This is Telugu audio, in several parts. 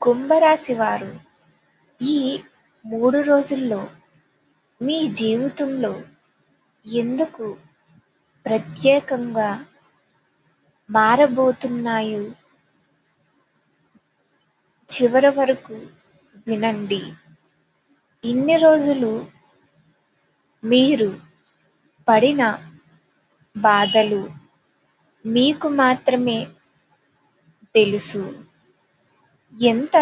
కుంభరాశి వారు ఈ 3 రోజుల్లో మీ జీవితంలో ఎందుకు ప్రత్యేకంగా మారబోతున్నాయో చివరి వరకు వినండి. ఇన్ని రోజులు మీరు పడిన బాధలు మీకు మాత్రమే తెలుసు. ఎంత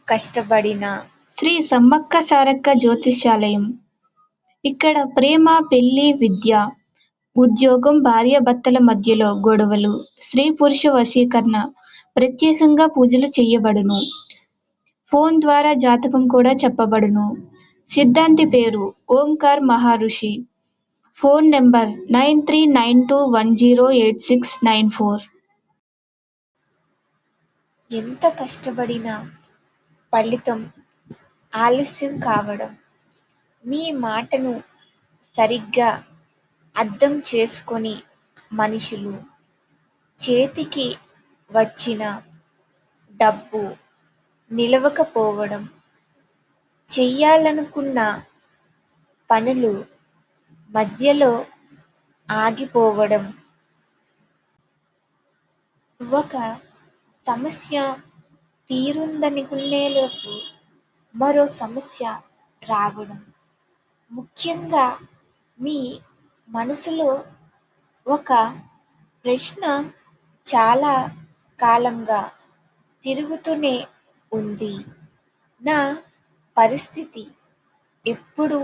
కష్టపడినా శ్రీ సమ్మక్క సారక్క జ్యోతిష్యాలయం. ఇక్కడ ప్రేమ, పెళ్లి, విద్య, ఉద్యోగం, భార్యాభర్తల మధ్యలో గొడవలు, స్త్రీ పురుష వశీకరణ, ప్రత్యేకంగా పూజలు చేయబడును. ఫోన్ ద్వారా జాతకం కూడా చెప్పబడును. సిద్ధాంతి పేరు ఓంకార్ మహర్షి. Phone number 9392108694. ఎంత కష్టపడినా ఫలితం ఆలస్యం కావడం, మీ మాటను సరిగ్గా అర్థం చేసుకొని మనుషులు చేతికి వచ్చిన డబ్బు నిలవకపోవడం, చెయ్యాలనుకున్న పనులు మధ్యలో ఆగిపోవడం, ఒక సమస్య తీరుందనుకునేలోపు మరో సమస్య రావడం, ముఖ్యంగా మీ మనసులో ఒక ప్రశ్న చాలా కాలంగా తిరుగుతూనే ఉంది. నా పరిస్థితి ఎప్పుడు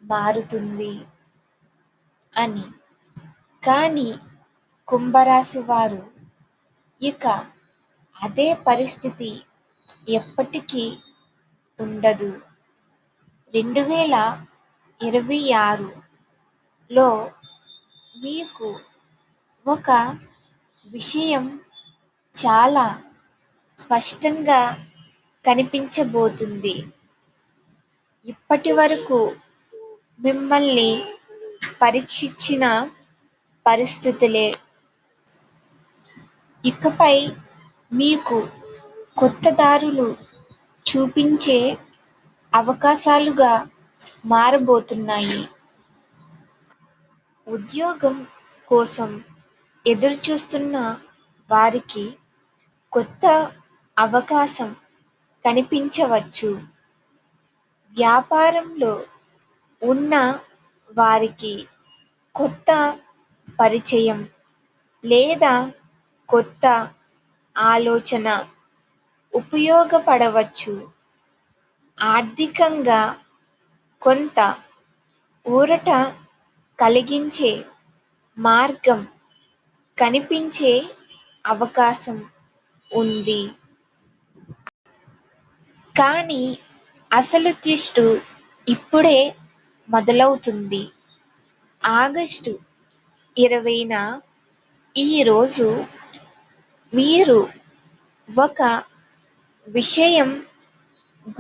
మారుతుంది అని. కానీ కుంభరాశి వారు ఇక అదే పరిస్థితి ఎప్పటికీ ఉండదు. 2026లో మీకు ఒక విషయం చాలా స్పష్టంగా కనిపించబోతుంది. ఇప్పటి వరకు మిమ్మల్ని పరీక్షించిన పరిస్థితులే ఇకపై మీకు కొత్త దారులు చూపించే అవకాశాలుగా మారబోతున్నాయి. ఉద్యోగం కోసం ఎదురుచూస్తున్న వారికి కొత్త అవకాశం కనిపించవచ్చు. వ్యాపారంలో ఉన్న వారికి కొత్త పరిచయం లేదా కొత్త ఆలోచన ఉపయోగపడవచ్చు. ఆర్థికంగా కొంత ఊరట కలిగించే మార్గం కనిపించే అవకాశం ఉంది. కానీ అసలు ట్విస్ట్ ఇప్పుడే మొదలవుతుంది. ఆగస్టు 20న ఈరోజు మీరు ఒక విషయం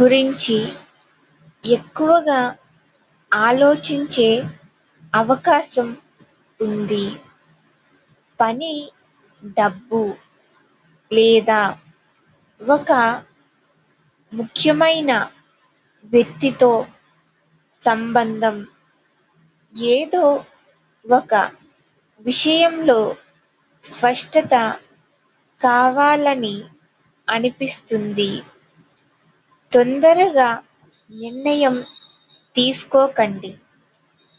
గురించి ఎక్కువగా ఆలోచించే అవకాశం ఉంది. పని, డబ్బు లేదా ఒక ముఖ్యమైన వ్యక్తితో సంబంధం, ఏదో ఒక విషయంలో స్పష్టత కావాలని అనిపిస్తుంది. తొందరగా నిర్ణయం తీసుకోకండి.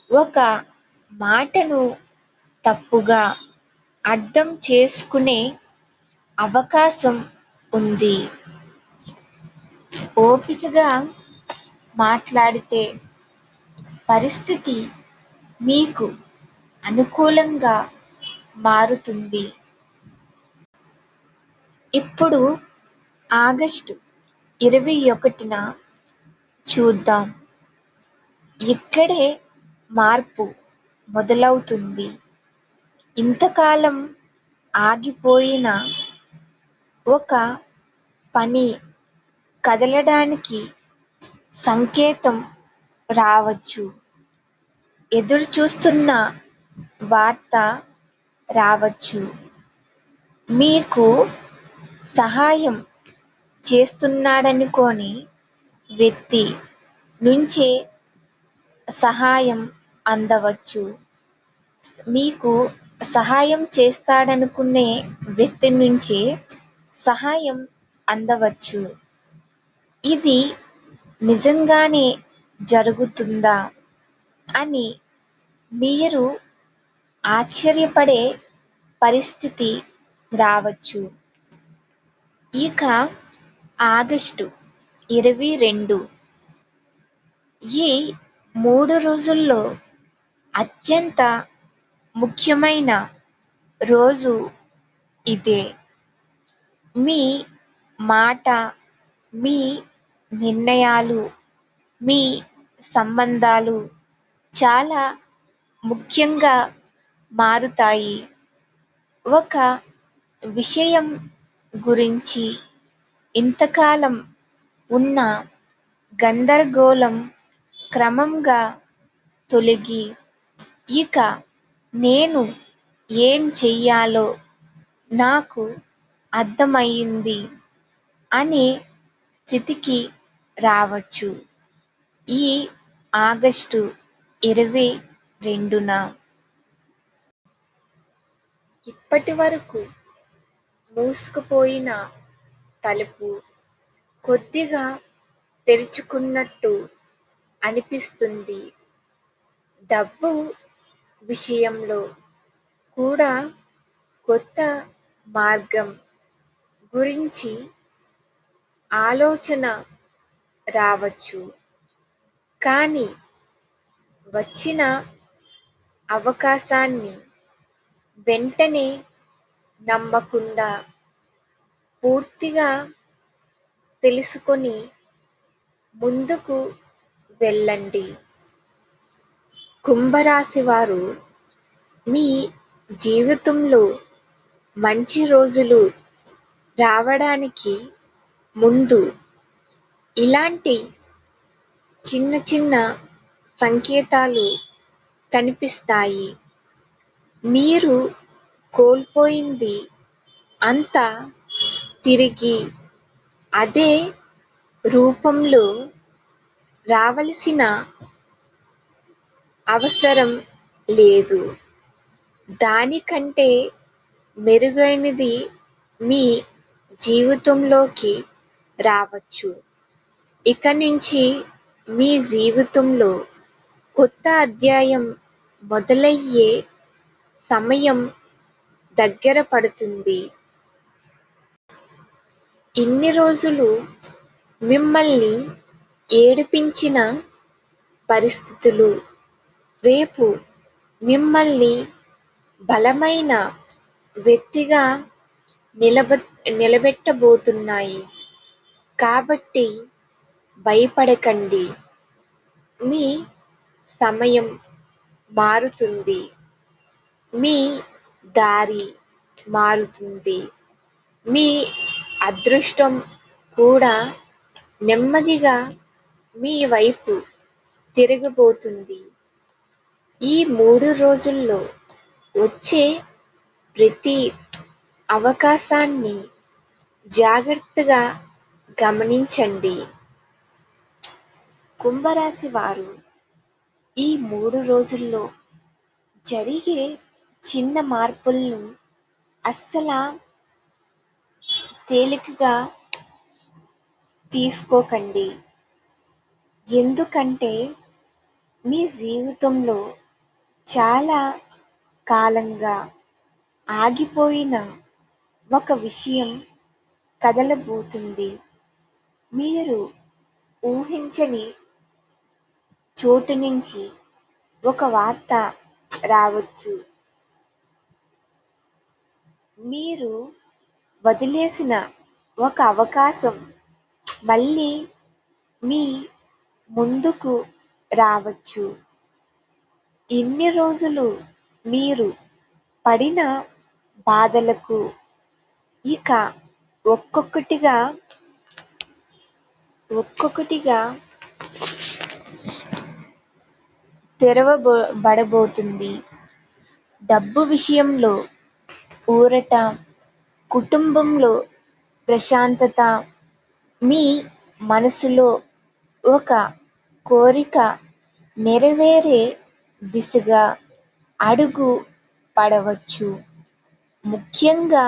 ఒక మాటను తప్పుగా అర్థం చేసుకునే అవకాశం ఉంది. ఓపికగా మాట్లాడితే పరిస్థితి మీకు అనుకూలంగా మారుతుంది. ఇప్పుడు ఆగస్టు 21న చూద్దాం. ఇక్కడే మార్పు మొదలవుతుంది. ఇంతకాలం ఆగిపోయిన ఒక పని కదలడానికి సంకేతం రావచ్చు. ఎదురుచూస్తున్న వార్త రావచ్చు. మీకు సహాయం చేస్తున్నాడనుకోని వ్యక్తి నుంచే సహాయం అందవచ్చు. మీకు సహాయం చేస్తాడనుకునే వ్యక్తి నుంచే సహాయం అందవచ్చు. ఇది నిజంగానే జరుగుతుందా అని మీరు ఆశ్చర్యపడే పరిస్థితి రావచ్చు. ఇక ఆగస్టు 22 ఈ 3 రోజుల్లో అత్యంత ముఖ్యమైన రోజు ఇదే. మీ మాట, మీ నిర్ణయాలు, మీ సంబంధాలు చాలా ముఖ్యంగా మారుతాయి. ఒక విషయం గురించి ఇంతకాలం ఉన్న గందరగోళం క్రమంగా తొలగి, ఇక నేను ఏం చెయ్యాలో నాకు అర్థమయింది అనే స్థితికి రావచ్చు. ఈ ఆగస్టు 22న ఇప్పటివరకు మూసుకుపోయిన తలుపు కొద్దిగా తెరుచుకున్నట్టు అనిపిస్తుంది. డబ్బు విషయంలో కూడా కొత్త మార్గం గురించి ఆలోచన రావచ్చు. కానీ వచ్చిన అవకాశాన్ని వెంటనే నమ్మకుండా పూర్తిగా తెలుసుకొని ముందుకు వెళ్ళండి. కుంభరాశివారు మీ జీవితంలో మంచి రోజులు రావడానికి ముందు ఇలాంటి చిన్న చిన్న సంకేతాలు కనిపిస్తాయి. మీరు కోల్పోయింది అంతా తిరిగి అదే రూపంలో రావలసిన అవసరం లేదు. దానికంటే మెరుగైనది మీ జీవితంలోకి రావచ్చు. ఇక నుంచి మీ జీవితంలో కొత్త అధ్యాయం మొదలయ్యే సమయం దగ్గర పడుతుంది. ఇన్ని రోజులు మిమ్మల్ని ఏడిపించిన పరిస్థితులు రేపు మిమ్మల్ని బలమైన వ్యక్తిగా నిలబెట్టబోతున్నాయి. కాబట్టి భయపడకండి. మీ సమయం మారుతుంది. మీ దారి మారుతుంది. మీ అదృష్టం కూడా నెమ్మదిగా మీ వైపు తిరగబోతుంది. ఈ 3 రోజుల్లో వచ్చే ప్రతి అవకాశాన్ని జాగ్రత్తగా గమనించండి. కుంభరాశి వారు ఈ 3 రోజుల్లో జరిగే చిన్న మార్పులను అస్సల తేలికగా తీసుకోకండి. ఎందుకంటే మీ జీవితంలో చాలా కాలంగా ఆగిపోయిన ఒక విషయం కదలబోతుంది. మీరు ఊహించని చోటు నుంచి ఒక వార్త రావచ్చు. మీరు వదిలేసిన ఒక అవకాశం మళ్ళీ మీ ముందుకు రావచ్చు. ఇన్ని రోజులు మీరు పడిన బాధలకు ఇక ఒక్కొక్కటిగా తెరవబడబోతుంది. డబ్బు విషయంలో ఊరట, కుటుంబంలో ప్రశాంతత, మీ మనసులో ఒక కోరిక నెరవేరే దిశగా అడుగు పడవచ్చు. ముఖ్యంగా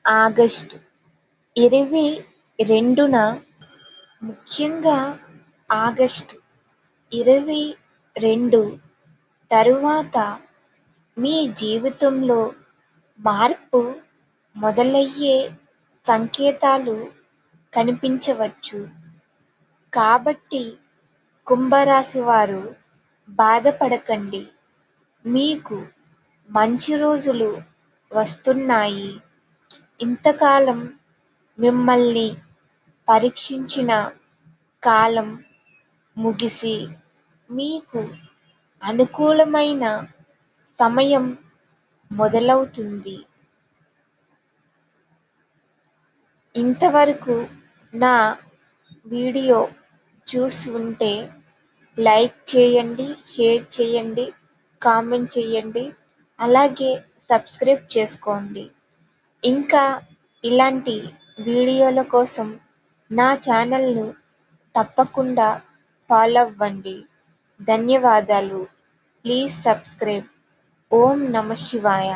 ఆగస్టు 22న ముఖ్యంగా ఆగస్టు 22 తరువాత మీ జీవితంలో మార్పు మొదలయ్యే సంకేతాలు కనిపించవచ్చు. కాబట్టి కుంభరాశి వారు బాధపడకండి. మీకు మంచి రోజులు వస్తున్నాయి. ఇంతకాలం మిమ్మల్ని పరీక్షించిన కాలం ముగిసి మీకు అనుకూలమైన సమయం మొదలవుతుంది. ఇంతవరకు నా వీడియో చూసి ఉంటే లైక్ చేయండి, షేర్ చేయండి, కామెంట్ చేయండి, అలాగే సబ్స్క్రైబ్ చేసుకోండి. ఇంకా ఇలాంటి వీడియోల కోసం నా ఛానల్ను తప్పకుండా ఫాలో అవ్వండి. ధన్యవాదాలు. Please subscribe. ఓం నమః శివాయ.